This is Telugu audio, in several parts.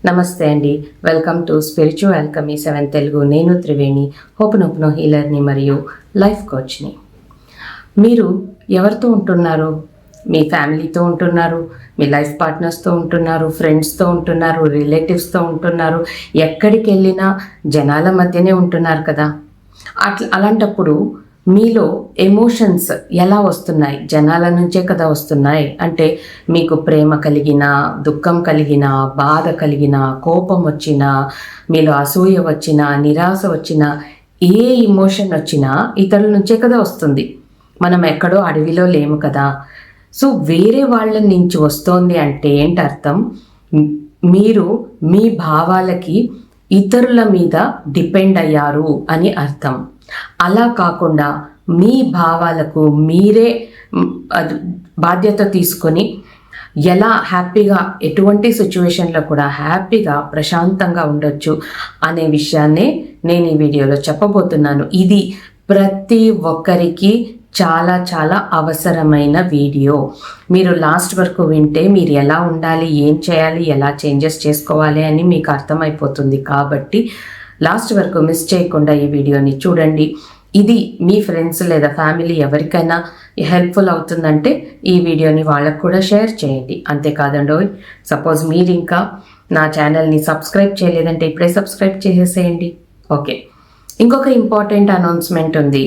నమస్తే అండి. Welcome to spiritual alchemy 7 Telugu. నేను త్రివేణి, హోపనోపనో హీలర్ని మరియు లైఫ్ కోచ్ని. మీరు ఎవరితో ఉంటున్నారు? మీ ఫ్యామిలీతో ఉంటున్నారు, మీ లైఫ్ పార్ట్నర్స్తో ఉంటున్నారు, ఫ్రెండ్స్తో ఉంటున్నారు, రిలేటివ్స్తో ఉంటున్నారు, ఎక్కడికి వెళ్ళినా జనాల మధ్యనే ఉంటున్నారు కదా. అలాంటప్పుడు మీలో ఎమోషన్స్ ఎలా వస్తున్నాయి? జనాల నుంచే కదా వస్తున్నాయి. అంటే మీకు ప్రేమ కలిగిన, దుఃఖం కలిగిన, బాధ కలిగిన, కోపం వచ్చిన, మీలో అసూయ వచ్చిన, నిరాశ వచ్చిన, ఏ ఎమోషన్ వచ్చినా ఇతరుల నుంచే కదా వస్తుంది. మనం ఎక్కడో అడవిలో లేము కదా. సో వేరే వాళ్ళ నుంచి వస్తోంది అంటే ఏంటి అర్థం? మీరు మీ భావాలకి ఇతరుల మీద డిపెండ్ అయ్యారు అని అర్థం. అలా కాకుండా మీ భావాలకు మీరే బాధ్యత తీసుకొని ఎలా హ్యాపీగా, ఎటువంటి సిచ్యువేషన్లో కూడా హ్యాపీగా ప్రశాంతంగా ఉండొచ్చు అనే విషయాన్నే నేను ఈ వీడియోలో చెప్పబోతున్నాను. ఇది ప్రతి ఒక్కరికి చాలా చాలా అవసరమైన వీడియో. మీరు లాస్ట్ వరకు వింటే మీరు ఎలా ఉండాలి, ఏం చేయాలి, ఎలా చేంజెస్ చేసుకోవాలి అని మీకు అర్థమైపోతుంది. కాబట్టి లాస్ట్ వరకు మిస్ చేయకుండా ఈ వీడియోని చూడండి. ఇది మీ ఫ్రెండ్స్ లేదా ఫ్యామిలీ ఎవరికైనా హెల్ప్ఫుల్ అవుతుందంటే ఈ వీడియోని వాళ్ళకు కూడా షేర్ చేయండి. అంతేకాదండో, సపోజ్ మీరు ఇంకా నా ఛానల్ని సబ్స్క్రైబ్ చేయలేదంటే ఇప్పుడే సబ్స్క్రైబ్ చేసేసేయండి. ఓకే, ఇంకొక ఇంపార్టెంట్ అనౌన్స్మెంట్ ఉంది.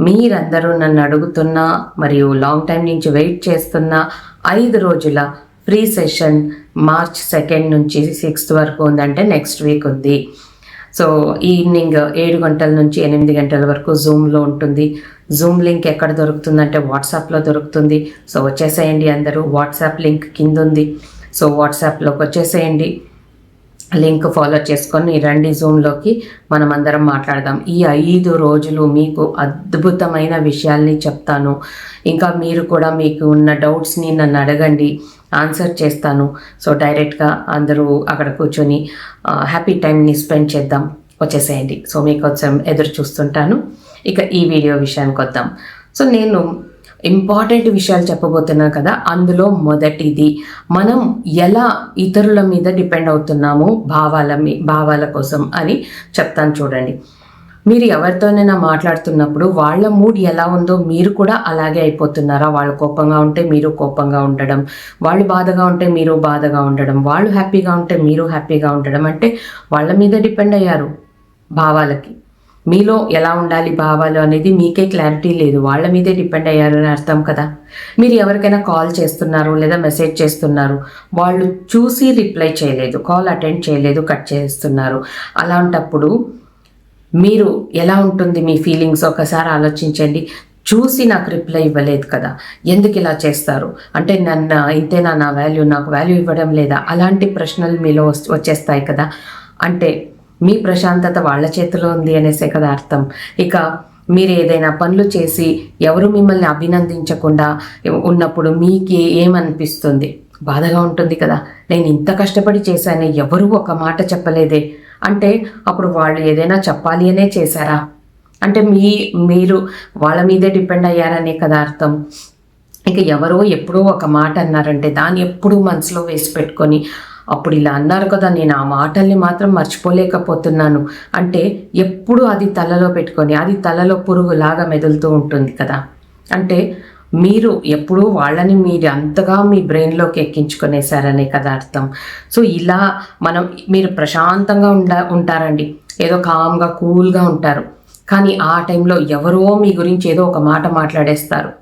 మీరందరూ నన్ను అడుగుతున్న మరియు లాంగ్ టైం నుంచి వెయిట్ చేస్తున్న 5 రోజుల ఫ్రీ సెషన్ మార్చ్ 2 నుంచి 6 వరకు ఉందంటే నెక్స్ట్ వీక్ ఉంది. సో ఈవినింగ్ 7 గంటల నుంచి 8 గంటల వరకు జూమ్లో ఉంటుంది. జూమ్ లింక్ ఎక్కడ దొరుకుతుందంటే వాట్సాప్లో దొరుకుతుంది. సో వచ్చేసేయండి అందరూ. వాట్సాప్ లింక్ కింద ఉంది. సో వాట్సాప్లోకి వచ్చేసేయండి, లింక్ ఫాలో చేసుకొని రండి జూమ్లోకి. మనం అందరం మాట్లాడదాం. ఈ 5 రోజులు మీకు అద్భుతమైన విషయాల్ని చెప్తాను. ఇంకా మీరు కూడా మీకు ఉన్న డౌట్స్ని నన్ను అడగండి, ఆన్సర్ చేస్తాను. సో డైరెక్ట్గా అందరూ అక్కడ కూర్చొని హ్యాపీ టైంని స్పెండ్ చేద్దాం. వచ్చేసేయండి. సో మీకోసం ఎదురు చూస్తుంటాను. ఇక ఈ వీడియో విషయానికి వద్దాం. సో నేను ఇంపార్టెంట్ విషయాలు చెప్పబోతున్నాను కదా. అందులో మొదటిది, మనం ఎలా ఇతరుల మీద డిపెండ్ అవుతున్నాము భావాల కోసం అని చెప్తాను. చూడండి, మీరు ఎవరితోనైనా మాట్లాడుతున్నప్పుడు వాళ్ళ మూడ్ ఎలా ఉందో మీరు కూడా అలాగే అయిపోతున్నారా? వాళ్ళు కోపంగా ఉంటే మీరు కోపంగా ఉండడం, వాళ్ళు బాధగా ఉంటే మీరు బాధగా ఉండడం, వాళ్ళు హ్యాపీగా ఉంటే మీరు హ్యాపీగా ఉండడం. అంటే వాళ్ళ మీద డిపెండ్ అయ్యారు భావాలకి. మీలో ఎలా ఉండాలి భావాలు అనేది మీకే క్లారిటీ లేదు, వాళ్ళ మీదే డిపెండ్ అయ్యారు అని అర్థం కదా. మీరు ఎవరికైనా కాల్ చేస్తున్నారు లేదా మెసేజ్ చేస్తున్నారు, వాళ్ళు చూసి రిప్లై చేయలేదు, కాల్ అటెండ్ చేయలేదు, కట్ చేస్తున్నారు. అలాంటప్పుడు మీరు ఎలా ఉంటుంది మీ ఫీలింగ్స్ ఒకసారి ఆలోచించండి. చూసి నాకు రిప్లై ఇవ్వలేదు కదా, ఎందుకు ఇలా చేస్తారు అంటే ఇంతేనా నా వాల్యూ, నాకు వాల్యూ ఇవ్వడం లేదా? అలాంటి ప్రశ్నలు మీలో వచ్చేస్తాయి కదా. అంటే మీ ప్రశాంతత వాళ్ళ చేతిలో ఉంది అనేసే కదా అర్థం. ఇక మీరు ఏదైనా పనులు చేసి ఎవరు మిమ్మల్ని అభినందించకుండా ఉన్నప్పుడు మీకు ఏమనిపిస్తుంది? బాధగా ఉంటుంది కదా. నేను ఇంత కష్టపడి చేశాను, ఎవరు ఒక మాట చెప్పలేదే అంటే అప్పుడు వాళ్ళు ఏదైనా చెప్పాలి అనే చేశారా? అంటే మీరు వాళ్ళ మీదే డిపెండ్ అయ్యారనే కదా అర్థం. ఇక ఎవరో ఎప్పుడో ఒక మాట అన్నారంటే దాన్ని ఎప్పుడూ మనసులో వేసి పెట్టుకొని అప్పుడు ఇలా అన్నారు కదా, నేను ఆ మాటల్ని మాత్రం మర్చిపోలేకపోతున్నాను అంటే ఎప్పుడు అది తలలో పెట్టుకొని, అది తలలో పురుగులాగా మెదులుతూ ఉంటుంది కదా. అంటే మీరు ఎప్పుడూ వాళ్ళని మీరు అంతగా మీ బ్రెయిన్లోకి ఎక్కించుకునేసారనే కదా అర్థం. సో ఇలా మీరు ప్రశాంతంగా ఉంటారండి, ఏదో కామ్గా కూల్గా ఉంటారు. కానీ ఆ టైంలో ఎవరో మీ గురించి ఏదో ఒక మాట మాట్లాడేస్తారు,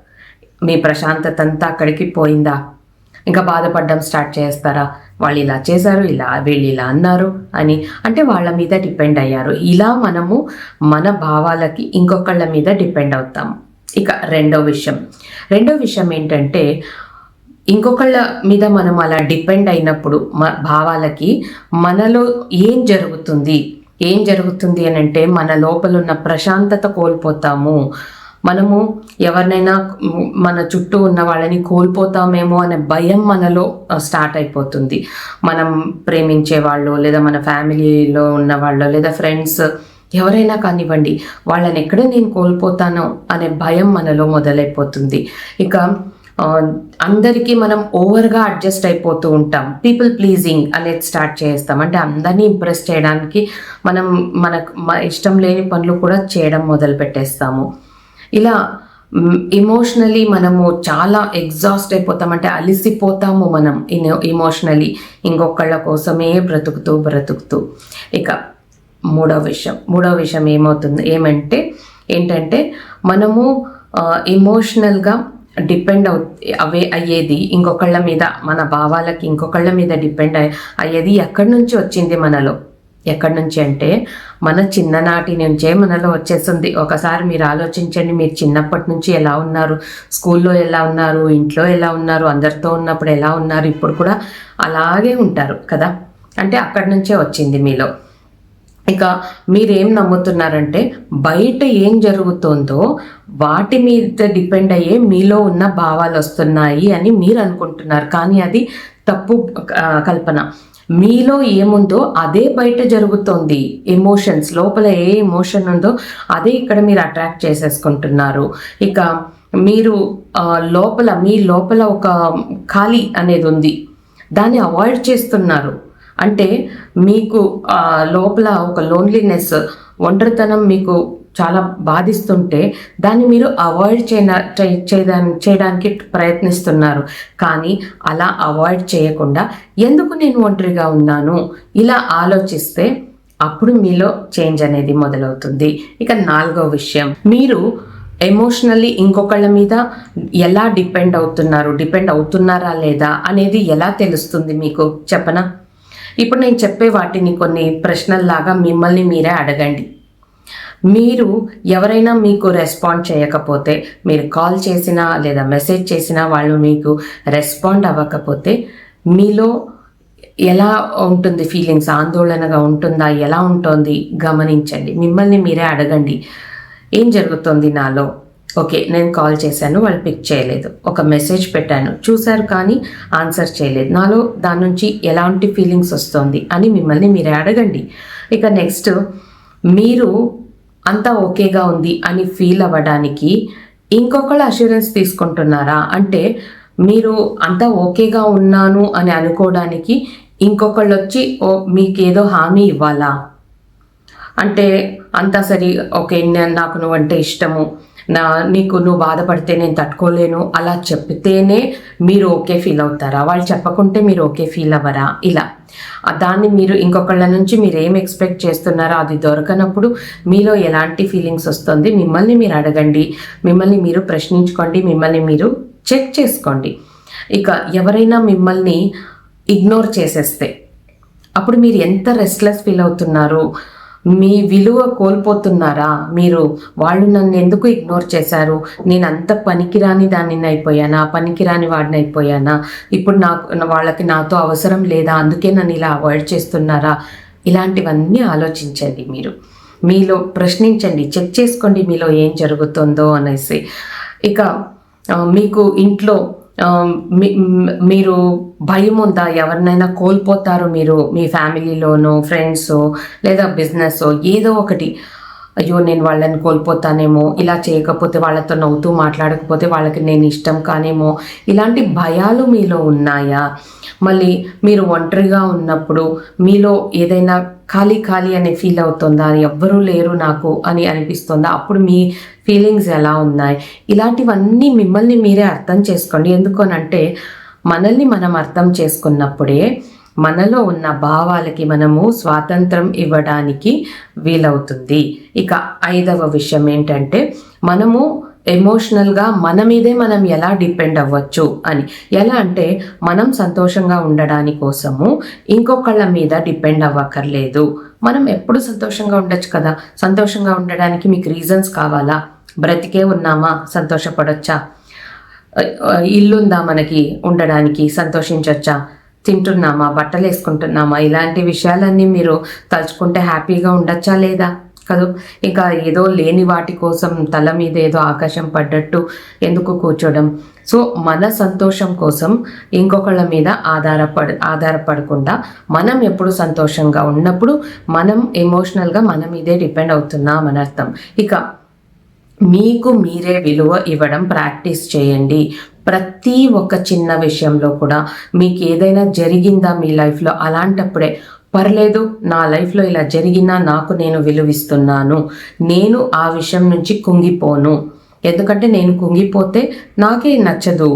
మీ ప్రశాంతత అంతా అక్కడికి పోయిందా? ఇంకా బాధపడడం స్టార్ట్ చేస్తారా? వాళ్ళు ఇలా చేశారు, వీళ్ళు ఇలా అన్నారు అని. అంటే వాళ్ళ మీద డిపెండ్ అయ్యారు. ఇలా మనము మన భావాలకి ఇంకొకళ్ళ మీద డిపెండ్ అవుతాం. ఇక రెండో విషయం ఏంటంటే, ఇంకొకళ్ళ మీద మనం అలా డిపెండ్ అయినప్పుడు భావాలకి మనలో ఏం జరుగుతుంది అని అంటే మన లోపల ఉన్న ప్రశాంతత కోల్పోతాము. మనము ఎవరినైనా మన చుట్టూ ఉన్న వాళ్ళని కోల్పోతామేమో అనే భయం మనలో స్టార్ట్ అయిపోతుంది. మనం ప్రేమించే వాళ్ళు లేదా మన ఫ్యామిలీలో ఉన్న వాళ్ళు లేదా ఫ్రెండ్స్ ఎవరైనా కానివ్వండి, వాళ్ళని ఎక్కడ నేను కోల్పోతానో అనే భయం మనలో మొదలైపోతుంది. ఇక అందరికీ మనం ఓవర్గా అడ్జస్ట్ అయిపోతూ ఉంటాం. పీపుల్ ప్లీజింగ్ అనేది స్టార్ట్ చేస్తాం. అంటే అందరినీ ఇంప్రెస్ చేయడానికి మనం మనకు ఇష్టం లేని పనులు కూడా చేయడం మొదలు పెట్టేస్తాము. ఇలా ఎమోషనలీ మనము చాలా ఎగ్జాస్ట్ అయిపోతాం, అంటే అలిసిపోతాము మనం ఎమోషనలీ ఇంకొకళ్ళ కోసమే బ్రతుకుతూ. ఇక మూడవ విషయం ఏంటంటే మనము ఎమోషనల్గా డిపెండ్ అయ్యేది ఇంకొకళ్ళ మీద, మన భావాలకి ఇంకొకళ్ళ మీద డిపెండ్ అయ్యేది ఎక్కడి నుంచి వచ్చింది మనలో. ఎక్కడి నుంచి అంటే మన చిన్ననాటి నుంచే మనలో వచ్చేస్తుంది. ఒకసారి మీరు ఆలోచించండి, మీరు చిన్నప్పటి నుంచి ఎలా ఉన్నారు, స్కూల్లో ఎలా ఉన్నారు, ఇంట్లో ఎలా ఉన్నారు, అందరితో ఉన్నప్పుడు ఎలా ఉన్నారు, ఇప్పుడు కూడా అలాగే ఉంటారు కదా. అంటే అక్కడి నుంచే వచ్చింది మీలో. ఇక మీరేం నమ్ముతున్నారంటే బయట ఏం జరుగుతుందో వాటి మీద డిపెండ్ అయ్యే మీలో ఉన్న భావాలు వస్తున్నాయి అని మీరు అనుకుంటున్నారు. కానీ అది తప్పు కల్పన. మీలో ఏముందో అదే బయట జరుగుతోంది. ఎమోషన్స్, లోపల ఏ ఎమోషన్ ఉందో అదే ఇక్కడ మీరు అట్రాక్ట్ చేసేసుకుంటున్నారు. ఇక మీరు మీ లోపల ఒక ఖాళీ అనేది ఉంది, దాన్ని అవాయిడ్ చేస్తున్నారు. అంటే మీకు లోపల ఒక లోన్లీనెస్, ఒంటరితనం మీకు చాలా బాధిస్తుంటే దాన్ని మీరు అవాయిడ్ చేయడానికి ప్రయత్నిస్తున్నారు. కానీ అలా అవాయిడ్ చేయకుండా ఎందుకు నేను ఒంటరిగా ఉన్నాను ఇలా ఆలోచిస్తే అప్పుడు మీలో చేంజ్ అనేది మొదలవుతుంది. ఇక 4వ విషయం, మీరు ఎమోషనల్లీ ఇంకొకళ్ళ మీద ఎలా డిపెండ్ అవుతున్నారా లేదా అనేది ఎలా తెలుస్తుంది మీకు చెప్పనా? ఇప్పుడు నేను చెప్పే వాటిని కొన్ని ప్రశ్నల్లాగా మిమ్మల్ని మీరే అడగండి. మీరు ఎవరైనా మీకు రెస్పాండ్ చేయకపోతే, మీరు కాల్ చేసినా లేదా మెసేజ్ చేసినా వాళ్ళు మీకు రెస్పాండ్ అవ్వకపోతే మీలో ఎలా ఉంటుంది ఫీలింగ్స్? ఆందోళనగా ఉంటుందా? ఎలా ఉంటుంది గమనించండి. మిమ్మల్ని మీరే అడగండి, ఏం జరుగుతుంది నాలో? ఓకే, నేను కాల్ చేశాను, వాళ్ళు పిక్ చేయలేదు. ఒక మెసేజ్ పెట్టాను, చూశారు కానీ ఆన్సర్ చేయలేదు. నాలో దాని నుంచి ఎలాంటి ఫీలింగ్స్ వస్తుంది అని మిమ్మల్ని మీరే అడగండి. ఇక నెక్స్ట్, మీరు అంతా ఓకేగా ఉంది అని ఫీల్ అవ్వడానికి ఇంకొకళ్ళ అష్యూరెన్స్ తీసుకుంటున్నారా? అంటే మీరు అంతా ఓకేగా ఉన్నాను అని అనుకోవడానికి ఇంకొకళ్ళు వచ్చి మీకేదో హామీ ఇవ్వాలా? అంటే అంతా సరి, ఓకే నాకు నువ్వంటే ఇష్టము, నువ్వు బాధపడితే నేను తట్టుకోలేను అలా చెప్తేనే మీరు ఓకే ఫీల్ అవుతారా? వాళ్ళు చెప్పకుంటే మీరు ఓకే ఫీల్ అవ్వరా? ఇలా దాన్ని మీరు ఇంకొకళ్ళ నుంచి మీరు ఏం ఎక్స్పెక్ట్ చేస్తున్నారో అది దొరకనప్పుడు మీలో ఎలాంటి ఫీలింగ్స్ వస్తుంది మిమ్మల్ని మీరు అడగండి, మిమ్మల్ని మీరు ప్రశ్నించుకోండి, మిమ్మల్ని మీరు చెక్ చేసుకోండి. ఇక ఎవరైనా మిమ్మల్ని ఇగ్నోర్ చేసేస్తే అప్పుడు మీరు ఎంత రెస్ట్లెస్ ఫీల్ అవుతున్నారు? మీ విలువ కోల్పోతున్నారా మీరు? వాళ్ళు నన్ను ఎందుకు ఇగ్నోర్ చేశారు, నేను అంత పనికిరాని దానిని అయిపోయానా, పనికిరాని వాడిని అయిపోయానా, ఇప్పుడు వాళ్ళకి నాతో అవసరం లేదా, అందుకే నన్ను ఇలా అవాయిడ్ చేస్తున్నారా? ఇలాంటివన్నీ ఆలోచించండి. మీలో ప్రశ్నించండి, చెక్ చేసుకోండి మీలో ఏం జరుగుతుందో అనేసి. ఇక మీకు ఇంట్లో మీరు భయం ఉందా? ఎవరినైనా కోల్పోతారు మీరు, మీ ఫ్యామిలీలోనో ఫ్రెండ్స్ లేదా బిజినెస్ ఏదో ఒకటి, అయ్యో నేను వాళ్ళని కోల్పోతానేమో, ఇలా చేయకపోతే వాళ్ళతో నవ్వుతూ మాట్లాడకపోతే వాళ్ళకి నేను ఇష్టం కానేమో, ఇలాంటి భయాలు మీలో ఉన్నాయా? మళ్ళీ మీరు ఒంటరిగా ఉన్నప్పుడు మీలో ఏదైనా ఖాళీ అనే ఫీల్ అవుతుందా? ఎవ్వరూ లేరు నాకు అని అనిపిస్తుందా? అప్పుడు మీ ఫీలింగ్స్ ఎలా ఉన్నాయి? ఇలాంటివన్నీ మిమ్మల్ని మీరే అర్థం చేసుకోండి. ఎందుకనంటే మనల్ని మనం అర్థం చేసుకున్నప్పుడే మనలో ఉన్న భావాలకి మనము స్వాతంత్రం ఇవ్వడానికి వీలవుతుంది. ఇక 5వ విషయం ఏంటంటే మనము ఎమోషనల్గా మన మీదే మనం ఎలా డిపెండ్ అవ్వచ్చు అని. ఎలా అంటే మనం సంతోషంగా ఉండడాని కోసము ఇంకొకళ్ళ మీద డిపెండ్ అవ్వక్కర్లేదు. మనం ఎప్పుడు సంతోషంగా ఉండొచ్చు కదా. సంతోషంగా ఉండడానికి మీకు రీజన్స్ కావాలా? బ్రతికే ఉన్నామా, సంతోషపడొచ్చా? ఇల్లుందా మనకి ఉండడానికి, సంతోషించొచ్చా? తింటున్నామా, బట్టలు వేసుకుంటున్నామా? ఇలాంటి విషయాలన్నీ మీరు తలుచుకుంటే హ్యాపీగా ఉండొచ్చా లేదా? కదా. ఇంకా ఏదో లేని వాటి కోసం తల మీద ఏదో ఆకాశం పడ్డట్టు ఎందుకు కూర్చోడం? సో మన సంతోషం కోసం ఇంకొకళ్ళ మీద ఆధారపడకుండా మనం ఎప్పుడు సంతోషంగా ఉన్నప్పుడు మనం ఎమోషనల్గా మన మీదే డిపెండ్ అవుతున్నాం అని అర్థం. ఇక మీకు మీరే విలువ ఇవ్వడం ప్రాక్టీస్ చేయండి. ప్రతి ఒక్క చిన్న విషయంలో కూడా మీకు ఏదైనా జరిగిందా మీ లైఫ్లో, అలాంటప్పుడే పర్లేదు నా లైఫ్లో ఇలా జరిగినా నాకు నేను విలువిస్తున్నాను, నేను ఆ విషయం నుంచి కుంగిపోను, ఎందుకంటే నేను కుంగిపోతే నాకే నచ్చదు,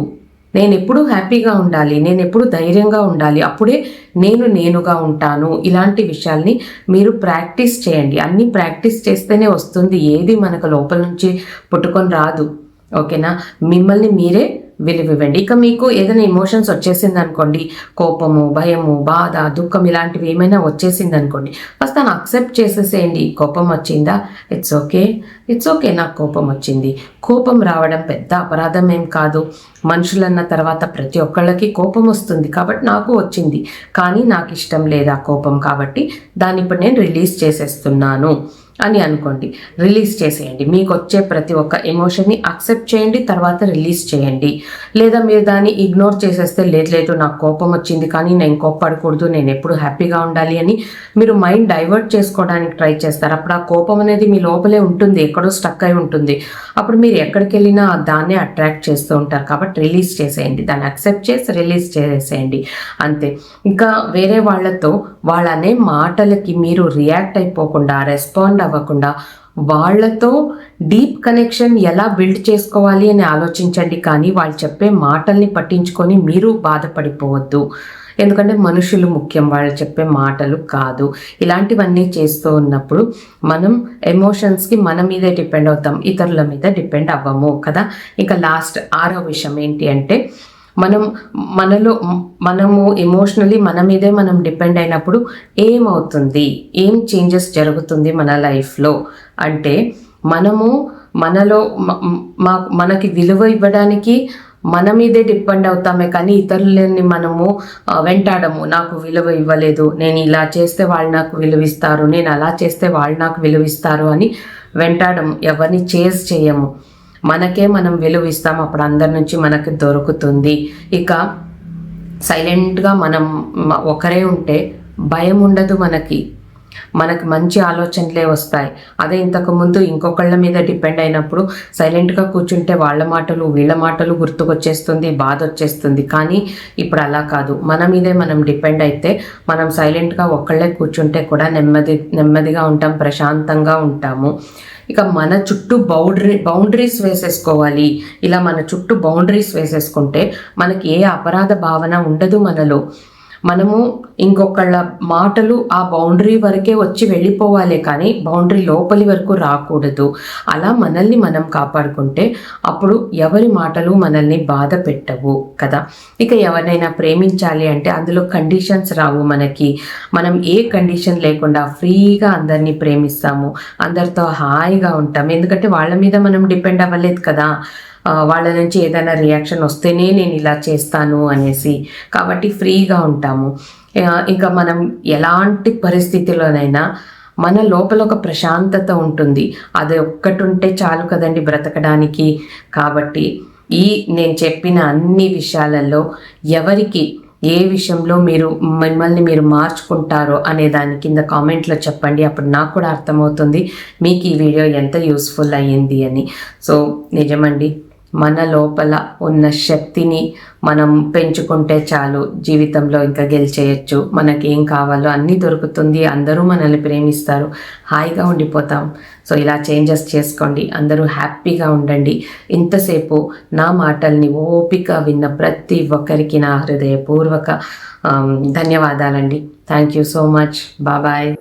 నేను ఎప్పుడూ హ్యాపీగా ఉండాలి, నేను ఎప్పుడూ ధైర్యంగా ఉండాలి, అప్పుడే నేనుగా ఉంటాను. ఇలాంటి విషయాల్ని మీరు ప్రాక్టీస్ చేయండి. అన్నీ ప్రాక్టీస్ చేస్తేనే వస్తుంది, ఏది మనకు లోపల నుంచి పుట్టుకొని రాదు. ఓకేనా? మిమ్మల్ని మీరే విలువివ్వండి. ఇక మీకు ఏదైనా ఎమోషన్స్ వచ్చేసింది అనుకోండి, కోపము, భయము, బాధ, దుఃఖం ఇలాంటివి ఏమైనా వచ్చేసింది అనుకోండి, ఫస్ట్ దాన్ని అక్సెప్ట్ చేసేసేయండి. కోపం వచ్చిందా, ఇట్స్ ఓకే, నాకు కోపం వచ్చింది. కోపం రావడం పెద్ద అపరాధం ఏం కాదు. మనుషులన్న తర్వాత ప్రతి ఒక్కళ్ళకి కోపం వస్తుంది, కాబట్టి నాకు వచ్చింది, కానీ నాకు ఇష్టం లేదా కోపం, కాబట్టి దాన్ని ఇప్పుడు నేను రిలీజ్ చేసేస్తున్నాను అని అనుకోండి. రిలీజ్ చేసేయండి. మీకు వచ్చే ప్రతి ఒక్క ఎమోషన్ని అక్సెప్ట్ చేయండి, తర్వాత రిలీజ్ చేయండి. లేదా మీరు దాన్ని ఇగ్నోర్ చేసేస్తే, లేదు నాకు కోపం వచ్చింది కానీ నేను కోప్పడకూడదు, నేను ఎప్పుడు హ్యాపీగా ఉండాలి అని మీరు మైండ్ డైవర్ట్ చేసుకోవడానికి ట్రై చేస్తారు. అప్పుడు ఆ కోపం అనేది మీ లోపలే ఉంటుంది, ఎక్కడో స్టక్ అయి ఉంటుంది. అప్పుడు మీరు ఎక్కడికి వెళ్ళినా దాన్నే అట్రాక్ట్ చేస్తూ ఉంటారు. కాబట్టి రిలీజ్ చేసేయండి, దాన్ని అక్సెప్ట్ చేసి రిలీజ్ చేసేయండి, అంతే. ఇంకా వేరే వాళ్ళతో వాళ్ళనే మాటలకి మీరు రియాక్ట్ అయిపోకుండా, రెస్పాండ్ అవ్వకుండా, వాళ్ళతో డీప్ కనెక్షన్ ఎలా బిల్డ్ చేసుకోవాలి అని ఆలోచించండి. కానీ వాళ్ళు చెప్పే మాటల్ని పట్టించుకొని మీరు బాధపడిపోవద్దు, ఎందుకంటే మనుషులు ముఖ్యం, వాళ్ళు చెప్పే మాటలు కాదు. ఇలాంటివన్నీ చేస్తూ ఉన్నప్పుడు మనం ఎమోషన్స్కి మన మీదే డిపెండ్ అవుతాం, ఇతరుల మీద డిపెండ్ అవ్వము కదా. ఇంకా లాస్ట్ 6వ విషయం ఏంటి అంటే, మనము ఎమోషనలీ మన మీదే మనం డిపెండ్ అయినప్పుడు ఏమవుతుంది, ఏం చేంజెస్ జరుగుతుంది మన లైఫ్లో అంటే, మనకి విలువ ఇవ్వడానికి మన మీదే డిపెండ్ అవుతామే కానీ ఇతరులని మనము వెంటాడము. నాకు విలువ ఇవ్వలేదు, నేను ఇలా చేస్తే వాళ్ళు నాకు విలువిస్తారు, నేను అలా చేస్తే వాళ్ళు నాకు విలువిస్తారు అని వెంటాడము, ఎవరిని చేజ్ చేయము. మనకే మనం విలువ ఇస్తాం, అప్పుడు అందరి నుంచి మనకు దొరుకుతుంది. ఇక సైలెంట్గా మనం ఒకరే ఉంటే భయం ఉండదు, మనకి మంచి ఆలోచనలే వస్తాయి. అదే ఇంతకుముందు ఇంకొకళ్ళ మీద డిపెండ్ అయినప్పుడు సైలెంట్గా కూర్చుంటే వాళ్ళ మాటలు వీళ్ళ మాటలు గుర్తుకొచ్చేస్తుంది, బాధ వచ్చేస్తుంది. కానీ ఇప్పుడు అలా కాదు, మన మీదే మనం డిపెండ్ అయితే మనం సైలెంట్గా ఒక్కళ్ళే కూర్చుంటే కూడా నెమ్మదిగా ఉంటాం, ప్రశాంతంగా ఉంటాము. ఇక మన చుట్టూ బౌండరీస్ వేసేసుకోవాలి. ఇలా మన చుట్టూ బౌండరీస్ వేసేసుకుంటే మనకి ఏ అపరాధ భావన ఉండదు మనలో. మనము ఇంకొకళ్ళ మాటలు ఆ బౌండరీ వరకే వచ్చి వెళ్ళిపోవాలి కానీ బౌండరీ లోపలి వరకు రాకూడదు. అలా మనల్ని మనం కాపాడుకుంటే అప్పుడు ఎవరి మాటలు మనల్ని బాధ పెట్టవు కదా. ఇక ఎవరినైనా ప్రేమించాలి అంటే అందులో కండిషన్స్ రావు. మనం ఏ కండిషన్ లేకుండా ఫ్రీగా అందరినీ ప్రేమిస్తాము, అందరితో హాయిగా ఉంటాం. ఎందుకంటే వాళ్ళ మీద మనం డిపెండ్ అవ్వలేదు కదా, వాళ్ళ నుంచి ఏదైనా రియాక్షన్ వస్తేనే నేను ఇలా చేస్తాను అనేసి. కాబట్టి ఫ్రీగా ఉంటాము. ఇంకా మనం ఎలాంటి పరిస్థితిలోనైనా మన లోపల ఒక ప్రశాంతత ఉంటుంది, అది ఒక్కటి ఉంటే చాలు కదండి బ్రతకడానికి. కాబట్టి నేను చెప్పిన అన్ని విషయాలలో ఎవరికి ఏ విషయంలో మిమ్మల్ని మీరు మార్చుకుంటారో అనే దాని కింద కామెంట్లో చెప్పండి. అప్పుడు నాకు కూడా అర్థమవుతుంది మీకు ఈ వీడియో ఎంత యూస్ఫుల్ అయ్యింది అని. సో నిజమండి, మన లోపల ఉన్న శక్తిని మనం పెంచుకుంటే చాలు, జీవితంలో ఇంకా గెలిచేయచ్చు. మనకేం కావాలో అన్నీ దొరుకుతుంది, అందరూ మనల్ని ప్రేమిస్తారు, హాయిగా ఉండిపోతాం. సో ఇలా చేంజెస్ చేసుకోండి, అందరూ హ్యాపీగా ఉండండి. ఇంతసేపు నా మాటల్ని ఓపిక విన్న ప్రతి ఒక్కరికి నా హృదయపూర్వక ధన్యవాదాలండి. Thank you so much. Bye.